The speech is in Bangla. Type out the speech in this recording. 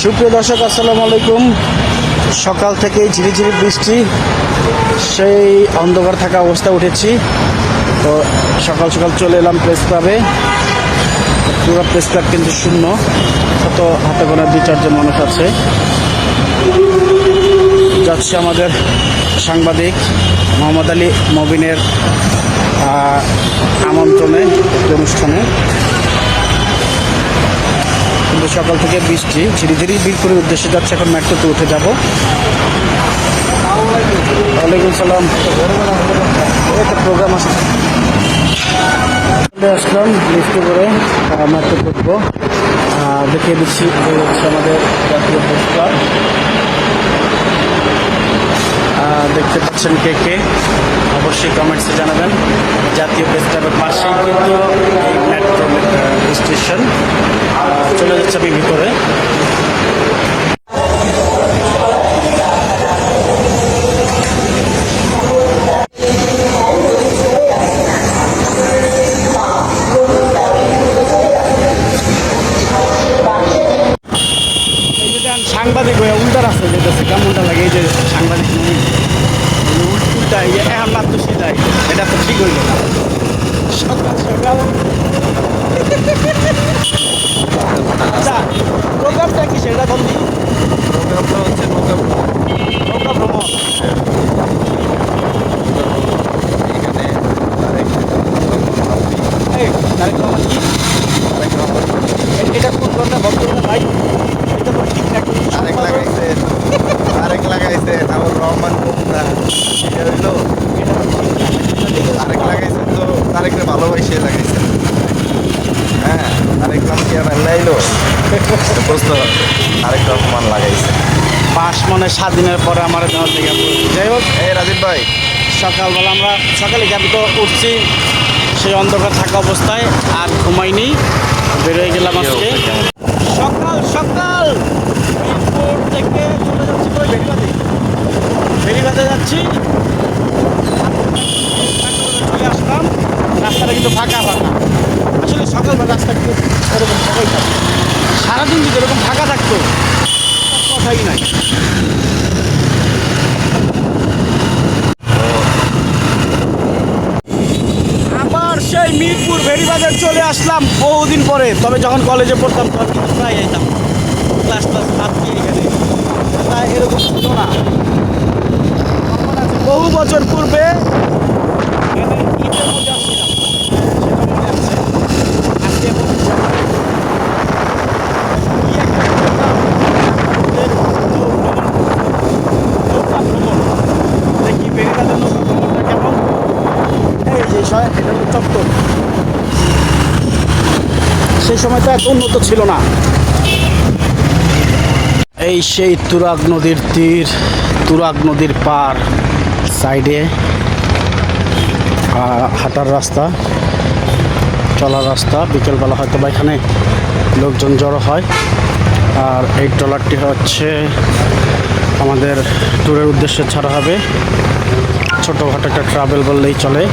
সুপ্রিয় দর্শক, আসসালামু আলাইকুম। সকাল থেকে ঝিরিঝিরি বৃষ্টি, সেই অন্ধকার থাকা অবস্থা উঠেছি। তো সকাল সকাল চলে এলাম প্রেস ক্লাবে। পুরো প্রেস ক্লাব কিন্তু শূন্য, কত হাতে গোনা 2-4 জন মানুষ আছে। যাচ্ছে আমাদের সাংবাদিক মোহাম্মদ আলী মবিনের আমন্ত্রণে একটি অনুষ্ঠানে। কিন্তু সকাল থেকে বৃষ্টি, ঝিরিঝিরি বীরপুরের উদ্দেশ্যে যাচ্ছে। এখন মেট্রোতে উঠে যাব। ওয়ালাইকুম সালাম। একটা প্রোগ্রাম আছে, আসলাম লিফটে করে মেট্রো উঠবো। দেখিয়ে দিচ্ছি, হচ্ছে আমাদের জাতীয় প্রেস ক্লাব। দেখতে পাচ্ছেন কে কে, অবশ্যই কমেন্টসে জানাবেন। জাতীয় প্রেস ক্লাবের পাশেই কিন্তু এই মেট্রো স্টেশন। চলে যাচ্ছে আমি ভিতরে। সাংবাদিক হয়ে উল্টা রাস্তা যেতেছে, কেমনটা লাগে? এই যে সাংবাদিক উল্টা এখন মাত্র সিধাই, এটা তো ঠিক হইল না। সকাল সকাল আচ্ছা, প্রোগ্রামটা কি সেটা বললি? প্রোগ্রামটা হচ্ছে নৌকা ভ্রমণ। এখানে এই তারেক রহমান কি এটা কোন কথা বক্তব্য ভাই? এটা তো ঠিকঠাক আরেক লাগাইছে আমার রহমান কোনটা এটা হইলো আরেক লাগাইছে, তো তারেকরে ভালোবাসে লাগাইছে। হ্যাঁ, আরেক নাম কি আর নাইলো বুঝতো, আরেক রহমান লাগাইছে। 5 মনে 7 দিনের পরে আমার দেওয়ার থেকে। যাই হোক, এই রাজীব ভাই, সকালবেলা আমরা সকালে আমি তো উঠছি সেই অন্ধকার থাকা অবস্থায়, আর ঘুমাইনি, বেরোয় গেলাম আজকে সকাল সকাল। মিরপুর থেকে চলে যাচ্ছি কই? বেরিবাদে যাচ্ছি। চলে আসলাম, রাস্তাটা কিন্তু ফাঁকা ফাঁকা। আসলে সকালবেলা রাস্তা কিন্তু এরকম ফাঁকাই থাকে। সারাদিন যদি এরকম ফাঁকা থাকতো কথাই নাই। আবার সেই মিরপুর বেরিবাজার চলে আসলাম বহুদিন পরে। তবে যখন কলেজে পড়তাম তখন কিন্তু প্রায় যেতাম, ক্লাস ভাবছি এখানে। তাই এরকম ছিল না। বহু বছর পূর্বে এখানে ঈদের মধ্যে আসছিলাম, সেটা মনে আছে। আজকে দেখি বেরিবাজার নৌকা ভ্রমণটা কেমন। এই যে এটা হলো চত্বর। সেই সময় তো এত উন্নত ছিল না। এই সেই তুরাগ নদীর তীর, তুরাগ নদীর পার, সাইডে হাঁটার রাস্তা, চলার রাস্তা। বিকেলবেলা হয়তো বা এখানে লোকজন জড়ো হয়। আর এই ট্রলারটি হচ্ছে আমাদের ট্যুরের উদ্দেশ্যে ছাড়া হবে। ছোটোখাটো একটা ট্রাভেল বললেই চলে।